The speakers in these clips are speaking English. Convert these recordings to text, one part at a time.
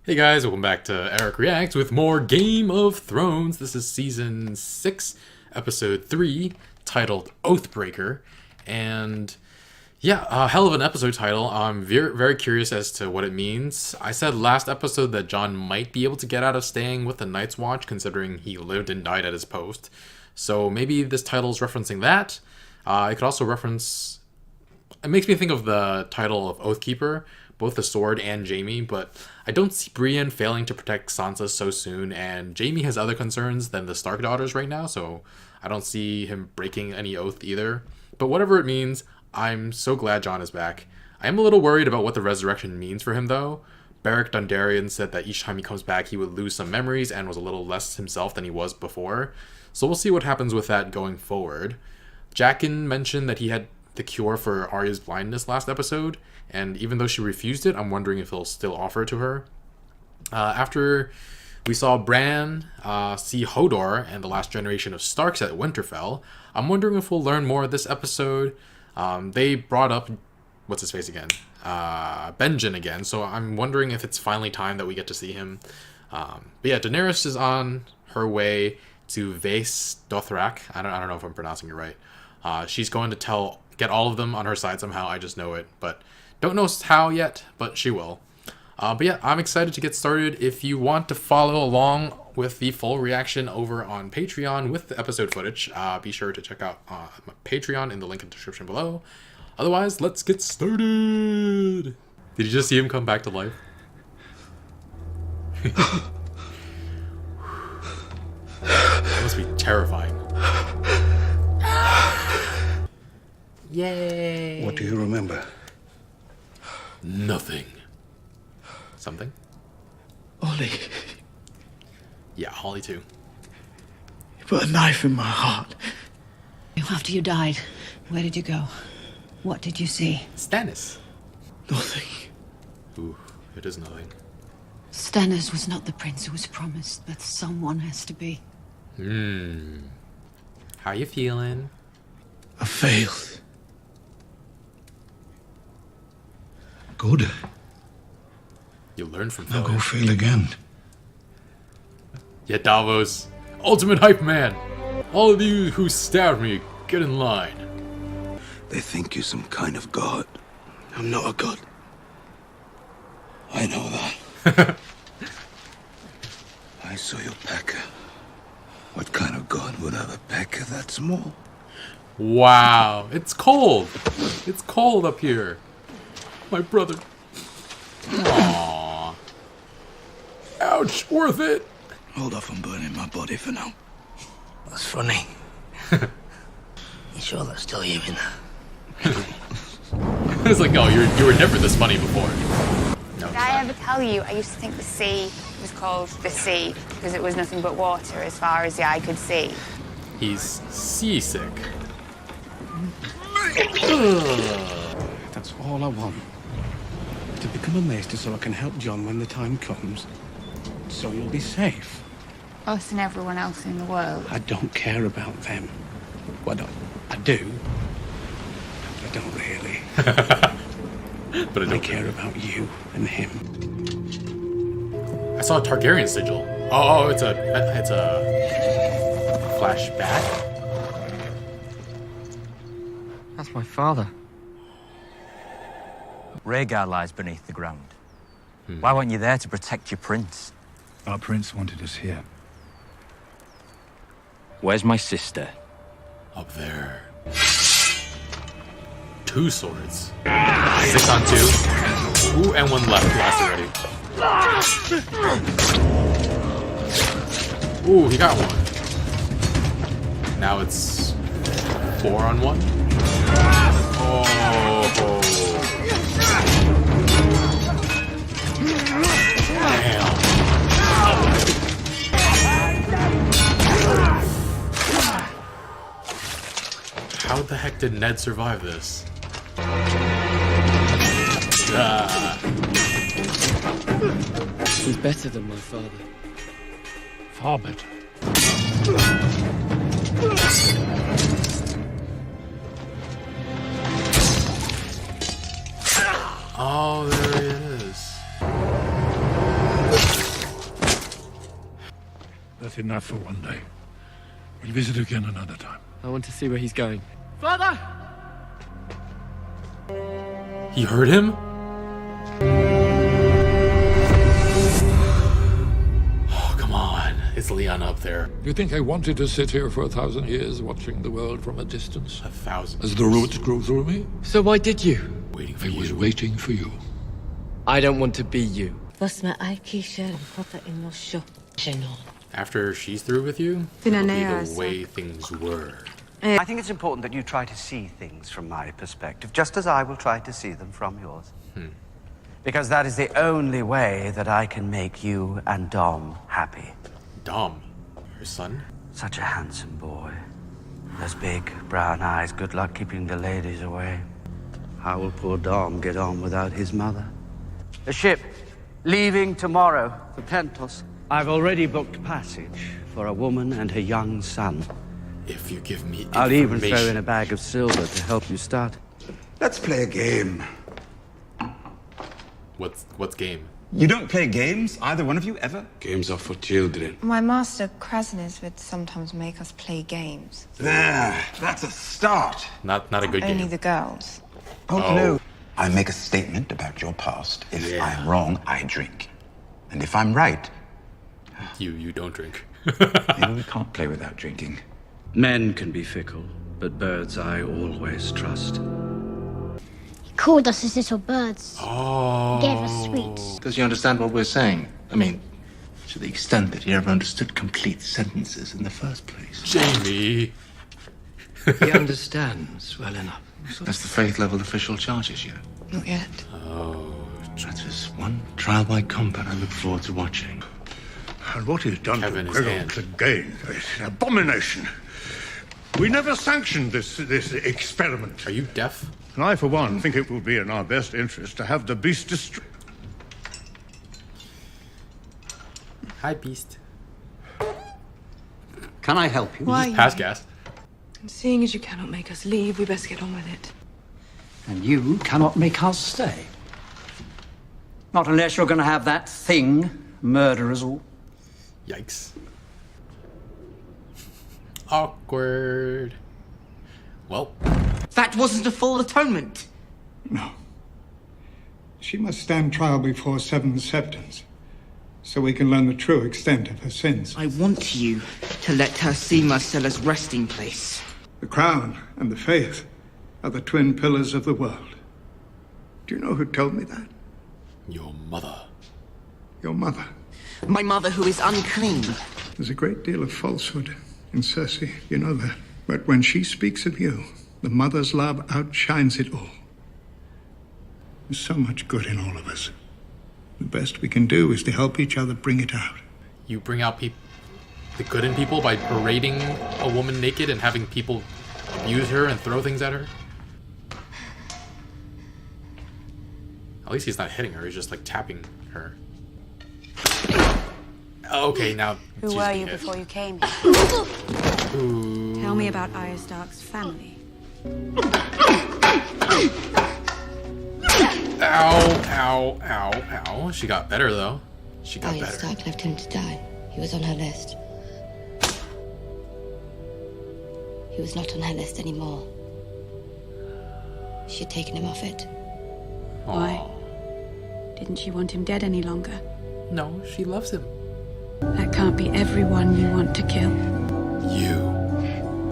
Hey guys, welcome back to Eric Reacts with more Game of Thrones. This is Season 6, Episode 3, titled Oathbreaker. And yeah, a hell of an episode title. I'm very curious as to what it means. I said last episode that Jon might be able to get out of staying with the Night's Watch, considering he lived and died at his post. So maybe this title is referencing that. It could also reference... It makes me think of the title of Oathkeeper, both the sword and Jaime, but I don't see Brienne failing to protect Sansa so soon, and Jaime has other concerns than the Stark daughters right now, so I don't see him breaking any oath either. But whatever it means, I'm so glad Jon is back. I am a little worried about what the resurrection means for him though. Beric Dondarrion said that each time he comes back he would lose some memories and was a little less himself than he was before, so we'll see what happens with that going forward. Jaqen mentioned that he had the cure for Arya's blindness last episode, and even though she refused it, I'm wondering if he'll still offer it to her. After we saw Bran see Hodor and the last generation of Starks at Winterfell, I'm wondering if we'll learn more this episode. They brought up, what's his face again? Benjen again, so I'm wondering if it's finally time that we get to see him. But yeah, Daenerys is on her way to Vaes Dothrak. I don't know if I'm pronouncing it right. She's going to get all of them on her side somehow. I just know it, but don't know how yet, but she will. But yeah, I'm excited to get started. If you want to follow along with the full reaction over on Patreon with the episode footage, be sure to check out my Patreon in the link in the description below. Otherwise, let's get started. Did you just see him come back to life? That must be terrifying. Yay! What do you remember? Nothing. Something? Ollie, Yeah, Holly too. you put a knife in my heart. After you died, where did you go? What did you see? Stannis. Nothing. Ooh, it is nothing. Stannis was not the prince who was promised, but someone has to be. How you feeling? I failed. Good. You learn from I'll failure. go fail again. Yeah, Davos. Ultimate hype man. All of you who stabbed me, get in line. They think you're some kind of god. I'm not a god. I know that. I saw your pecker. What kind of god would have a pecker that small? Wow, it's cold. It's cold up here. My brother. Aww. Ouch, worth it. Hold off on burning my body for now. That's funny. You sure that's still you in there? It's like, no, you were never this funny before. No, Did I ever tell you I used to think the sea was called the sea because it was nothing but water as far as the eye could see? he's seasick. That's all I want. To become a maester so I can help Jon when the time comes. So you'll be safe. Us and everyone else in the world. I don't care about them. Well, I do. But I don't really. But I I don't care about you and him. I saw a Targaryen sigil. Oh, it's a flashback. That's my father. Rhaegar lies beneath the ground. Why weren't you there to protect your prince? Our prince wanted us here. Where's my sister? Up there. 2 swords. 6 on 2. Ooh, and 1 left. Last already. Ooh, he got 1. Now it's 4 on 1. Oh. Damn. How the heck did Ned survive this? He's better than my father. Far better. Oh, there it is. But enough for one day. We'll visit again another time. I want to see where he's going. Father! He heard him? Oh, come on. It's Leon up there. You think I wanted to sit here for 1,000 years watching the world from a distance? 1,000. As the roots grew through me? So why did you? Waiting for I was you. waiting for you. I don't want to be you. After she's through with you, it'll be the way things were. I think it's important that you try to see things from my perspective, just as I will try to see them from yours. Because that is the only way that I can make you and Dom happy. Dom, her son? Such a handsome boy. Those big brown eyes, good luck keeping the ladies away. How will poor Dom get on without his mother? A ship leaving tomorrow for Pentos. I've already booked passage for a woman and her young son. If you give me I'll even throw in a bag of silver to help you start. Let's play a game. What's game? You don't play games, either one of you, ever? Games are for children. My master Krasnus would sometimes make us play games. There, that's a start. Not a good Only game. the girls. Oh, no. I make a statement about your past. If I'm wrong, I drink. And if I'm right... You don't drink. Maybe we can't play without drinking. Men can be fickle, but birds I always trust. He called us his little birds. Oh. Gave us sweets. Does he understand what we're saying? I mean, to the extent that he ever understood complete sentences in the first place. Jamie. He understands well enough. That's the faith level official charges you. Not yet. Oh. That's just one trial by combat I look forward to watching. And what he's done Kevin to is Gregor again is an abomination. We never sanctioned this experiment. Are you deaf? And I, for one, think it will be in our best interest to have the beast destroyed. Hi, Beast. Can I help you? Why? Pass gas. And seeing as you cannot make us leave, we best get on with it. And you cannot make us stay. Not unless you're going to have that thing murder us all. Yikes. Awkward. Well. That wasn't a full atonement. No. She must stand trial before 7 Septons, so we can learn the true extent of her sins. I want you to let her see Marcella's resting place. The crown and the faith are the twin pillars of the world. Do you know who told me that? Your mother. Your mother. My mother, who is unclean. There's a great deal of falsehood in Cersei, you know that. But when she speaks of you, the mother's love outshines it all. There's so much good in all of us. The best we can do is to help each other bring it out. You bring out the good in people by parading a woman naked and having people abuse her and throw things at her? At least he's not hitting her, he's just like tapping her. Okay, now Who she's were being you hit. before you came here? Ooh. Tell me about Arya Stark's family. Ow, ow, ow, ow. She got better though. She got Arya better. Stark left him to die. He was on her list. He was not on her list anymore. She had taken him off it. Why? Didn't she want him dead any longer? No, she loves him. That can't be everyone you want to kill. You.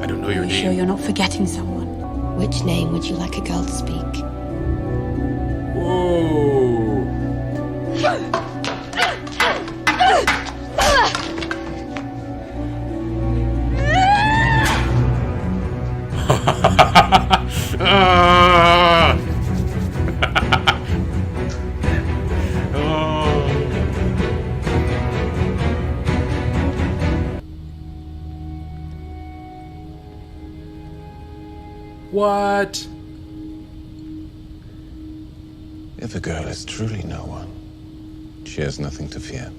I don't know your Are you name. sure you're not forgetting someone? Which name would you like a girl to speak? Whoa. Ah! Oh. What? If a girl is truly no one, she has nothing to fear.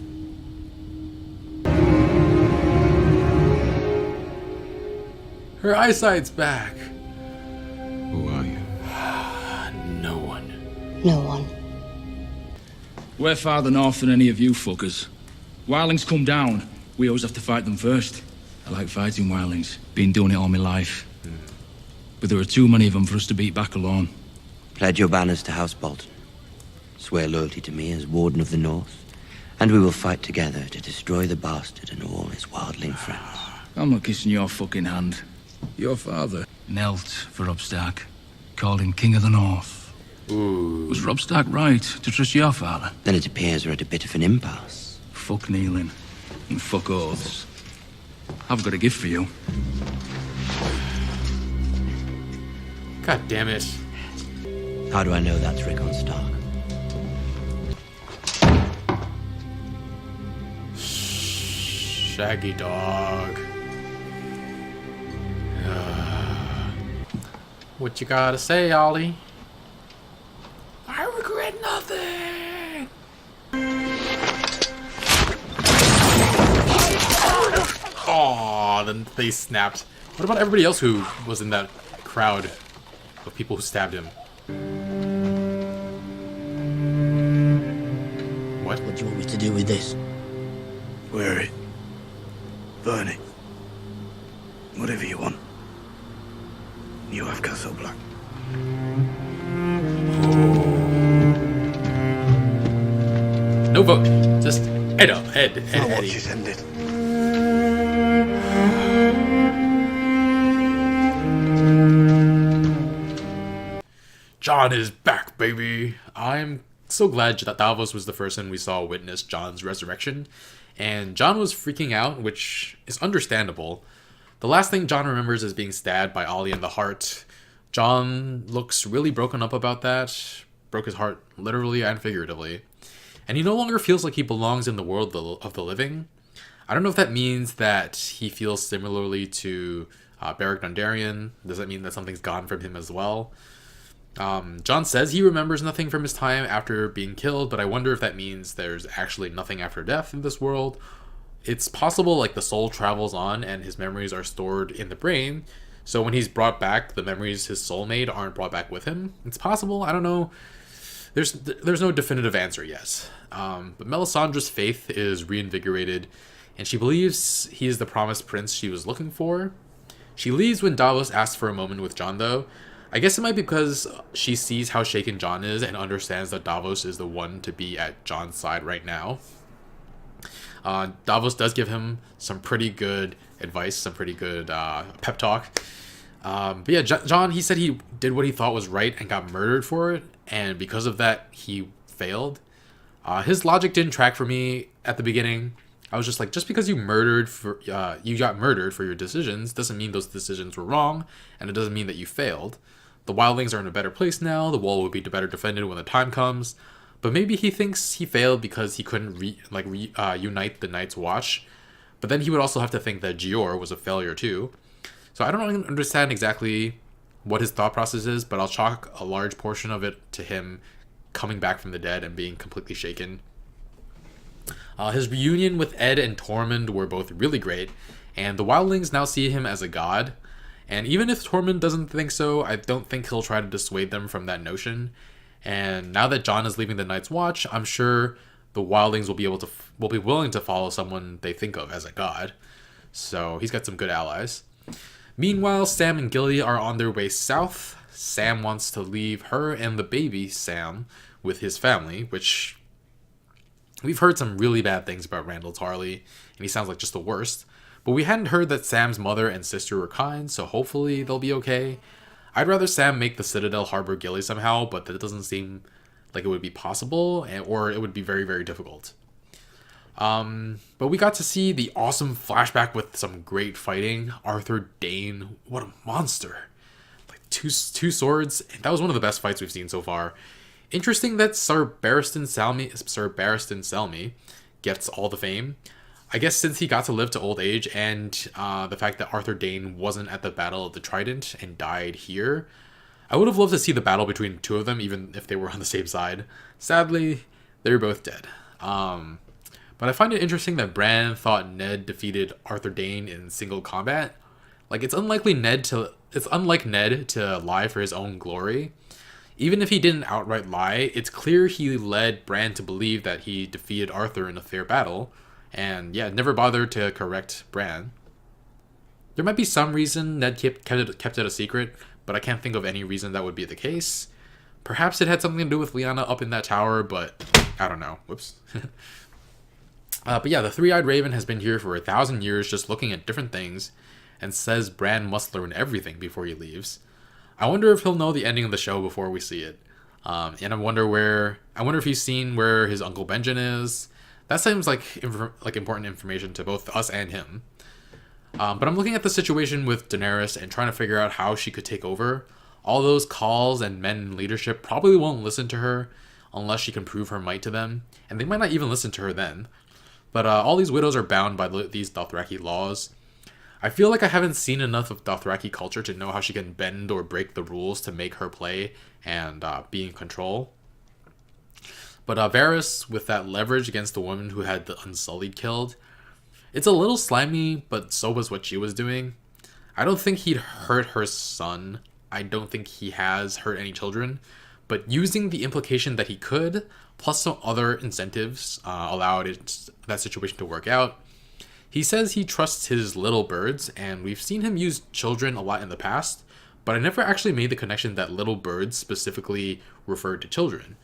Her eyesight's back. Who are you? No one. No one. We're farther north than any of you fuckers. Wildlings come down. We always have to fight them first. I like fighting wildlings. Been doing it all my life. But there are too many of them for us to beat back alone. Pledge your banners to House Bolton. Swear loyalty to me as Warden of the North. And we will fight together to destroy the bastard and all his wildling friends. I'm not kissing your fucking hand. Your father knelt for Robb Stark. Called him King of the North. Ooh. Was Robb Stark right to trust your father? Then it appears we're at a bit of an impasse. Fuck kneeling. And fuck oaths. I've got a gift for you. God damn it. How do I know that's Rickon Stark? Shaggy dog. What you gotta say, Ollie? I regret nothing. Oh, then they snapped. What about everybody else who was in that crowd of people who stabbed him? What? What do you want me to do with this? Wear it. Burn it. Whatever you want. You have Castle Black. No vote. Just Ed up. Ed. My watch Eddie. is ended. Jon is back, baby. I'm so glad that Davos was the first one we saw witness Jon's resurrection. And Jon was freaking out, which is understandable. The last thing Jon remembers is being stabbed by Ollie in the heart. Jon looks really broken up about that. Broke his heart literally and figuratively. And he no longer feels like he belongs in the world of the living. I don't know if that means that he feels similarly to Beric Dondarrion. Does that mean that something's gone from him as well? Jon says he remembers nothing from his time after being killed, but I wonder if that means there's actually nothing after death in this world. It's possible like the soul travels on and his memories are stored in the brain, so when he's brought back, the memories his soul made aren't brought back with him. It's possible, I don't know. There's no definitive answer yet. But Melisandre's faith is reinvigorated, and she believes he is the promised prince she was looking for. She leaves when Davos asks for a moment with Jon, though. I guess it might be because she sees how shaken Jon is and understands that Davos is the one to be at Jon's side right now. Davos does give him some pretty good advice, some pretty good pep talk. But yeah, Jon, he said he did what he thought was right and got murdered for it, and because of that, he failed. His logic didn't track for me at the beginning. I was just like, just because you got murdered for your decisions doesn't mean those decisions were wrong, and it doesn't mean that you failed. The wildlings are in a better place now. The wall will be better defended when the time comes. But maybe he thinks he failed because he couldn't unite the Night's Watch. But then he would also have to think that Gior was a failure too. So I don't understand exactly what his thought process is, but I'll chalk a large portion of it to him coming back from the dead and being completely shaken. His reunion with Ed and Tormund were both really great, and the wildlings now see him as a god. And even if Tormund doesn't think so, I don't think he'll try to dissuade them from that notion. And now that Jon is leaving the Night's Watch, I'm sure the wildlings will be willing to follow someone they think of as a god. So he's got some good allies. Meanwhile, Sam and Gilly are on their way south. Sam wants to leave her and the baby, Sam, with his family, which we've heard some really bad things about Randall Tarley, and he sounds like just the worst. But we hadn't heard that Sam's mother and sister were kind, so hopefully they'll be okay. I'd rather Sam make the Citadel harbor Gilly somehow, but that doesn't seem like it would be possible, or it would be very, very difficult. But we got to see the awesome flashback with some great fighting. Arthur Dayne, what a monster. Like two swords. That was one of the best fights we've seen so far. Interesting that Sir Barristan Selmy gets all the fame. I guess since he got to live to old age and the fact that Arthur Dayne wasn't at the Battle of the Trident and died here, I would have loved to see the battle between the two of them, even if they were on the same side. Sadly, they're both dead. But I find it interesting that Bran thought Ned defeated Arthur Dayne in single combat. Like, it's unlike Ned to lie for his own glory. Even if he didn't outright lie, it's clear he led Bran to believe that he defeated Arthur in a fair battle, and yeah, never bothered to correct Bran. There might be some reason Ned kept it a secret, but I can't think of any reason that would be the case. Perhaps it had something to do with Lyanna up in that tower, but I don't know. Whoops. But yeah, the Three-Eyed Raven has been here for 1,000 years just looking at different things and says Bran must learn everything before he leaves. I wonder if he'll know the ending of the show before we see it. And I wonder if he's seen where his Uncle Benjen is. That seems like important information to both us and him. But I'm looking at the situation with Daenerys and trying to figure out how she could take over. All those calls and men in leadership probably won't listen to her unless she can prove her might to them. And they might not even listen to her then. But all these widows are bound by these Dothraki laws. I feel like I haven't seen enough of Dothraki culture to know how she can bend or break the rules to make her play and be in control. But Varys, with that leverage against the woman who had the Unsullied killed, it's a little slimy, but so was what she was doing. I don't think he'd hurt her son. I don't think he has hurt any children. But using the implication that he could, plus some other incentives, allowed that situation to work out. He says he trusts his little birds, and we've seen him use children a lot in the past, but I never actually made the connection that little birds specifically referred to children.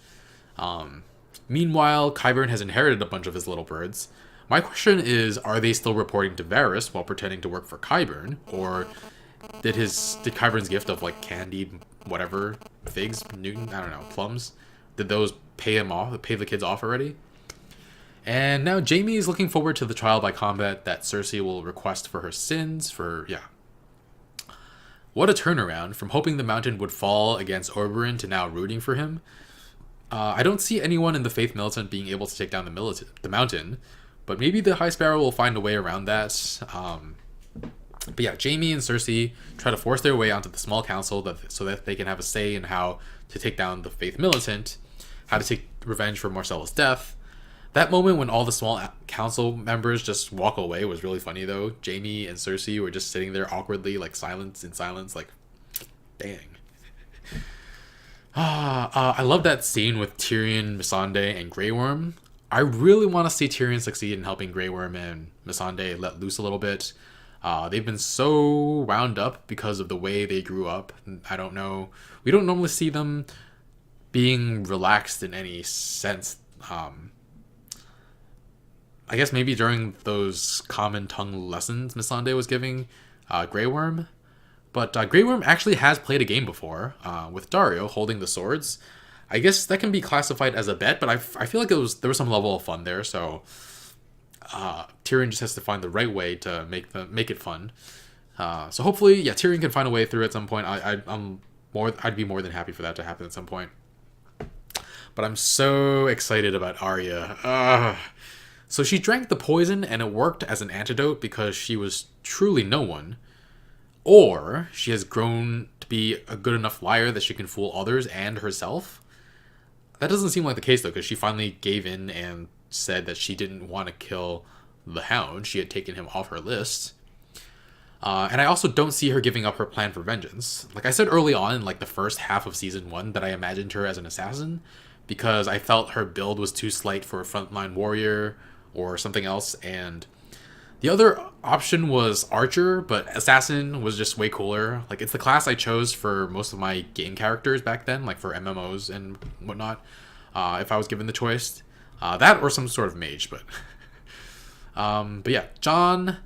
Meanwhile, Qyburn has inherited a bunch of his little birds. My question is, are they still reporting to Varys while pretending to work for Qyburn? Or did Qyburn's gift of like candied whatever, figs, Newton, I don't know, plums, did those pay the kids off already? And now Jaime is looking forward to the trial by combat that Cersei will request for her sins What a turnaround from hoping the mountain would fall against Oberyn to now rooting for him. I don't see anyone in the Faith Militant being able to take down the mountain, but maybe the High Sparrow will find a way around that. But yeah, Jaime and Cersei try to force their way onto the small council so that they can have a say in how to take down the Faith Militant, how to take revenge for Marcella's death. That moment when all the small council members just walk away was really funny, though. Jaime and Cersei were just sitting there awkwardly, like in silence, like, dang. I love that scene with Tyrion, Missandei, and Grey Worm. I really want to see Tyrion succeed in helping Grey Worm and Missandei let loose a little bit. They've been so wound up because of the way they grew up. I don't know. We don't normally see them being relaxed in any sense. I guess maybe during those common tongue lessons Missandei was giving Grey Worm. But Grey Worm actually has played a game before with Daario holding the swords. I guess that can be classified as a bet, but I feel like there was some level of fun there. So Tyrion just has to find the right way to make it fun. So hopefully, yeah, Tyrion can find a way through at some point. I'd be more than happy for that to happen at some point. But I'm so excited about Arya. So she drank the poison and it worked as an antidote because she was truly no one. Or she has grown to be a good enough liar that she can fool others and herself. That doesn't seem like the case though, because she finally gave in and said that she didn't want to kill the Hound. She had taken him off her list. And I also don't see her giving up her plan for vengeance. Like I said early on in like the first half of season 1 that I imagined her as an assassin because I felt her build was too slight for a frontline warrior or something else, and the other option was Archer, but Assassin was just way cooler. Like, it's the class I chose for most of my game characters back then, like for MMOs and whatnot, if I was given the choice. That or some sort of mage, but... but yeah, Jon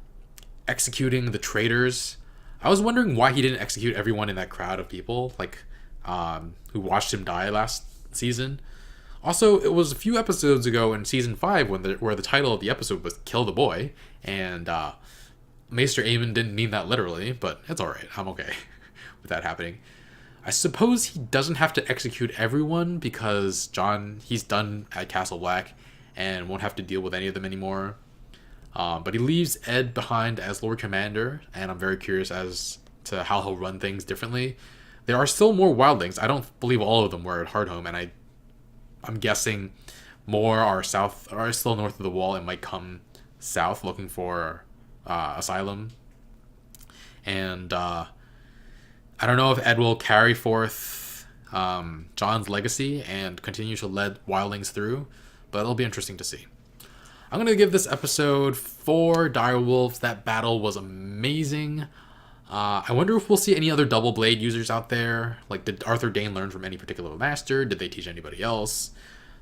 executing the traitors. I was wondering why he didn't execute everyone in that crowd of people, like, who watched him die last season. Also, it was a few episodes ago in Season 5 where the title of the episode was Kill the Boy, and Maester Aemon didn't mean that literally, but it's alright, I'm okay with that happening. I suppose he doesn't have to execute everyone because he's done at Castle Black and won't have to deal with any of them anymore. But he leaves Ed behind as Lord Commander, and I'm very curious as to how he'll run things differently. There are still more wildlings. I don't believe all of them were at Hardhome, and I'm guessing more are still north of the wall and might come south looking for asylum. And I don't know if Ed will carry forth Jon's legacy and continue to lead wildlings through, but it'll be interesting to see. I'm going to give this episode 4 direwolves. That battle was amazing. I wonder if we'll see any other double blade users out there. Like, did Arthur Dane learn from any particular master? Did they teach anybody else?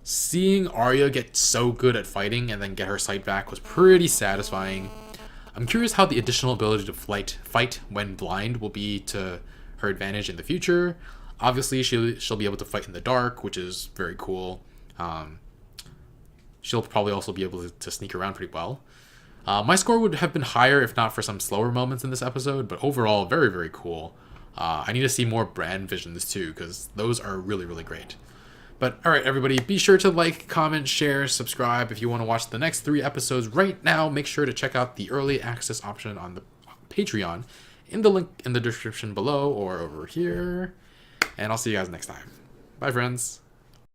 Seeing Arya get so good at fighting and then get her sight back was pretty satisfying. I'm curious how the additional ability to fight when blind will be to her advantage in the future. Obviously, she'll be able to fight in the dark, which is very cool. She'll probably also be able to sneak around pretty well. My score would have been higher if not for some slower moments in this episode, but overall, very, very cool. I need to see more Bran visions too, because those are really, really great. But alright, everybody, be sure to like, comment, share, subscribe. If you want to watch the next 3 episodes right now, make sure to check out the early access option on the Patreon in the link in the description below or over here. And I'll see you guys next time. Bye, friends.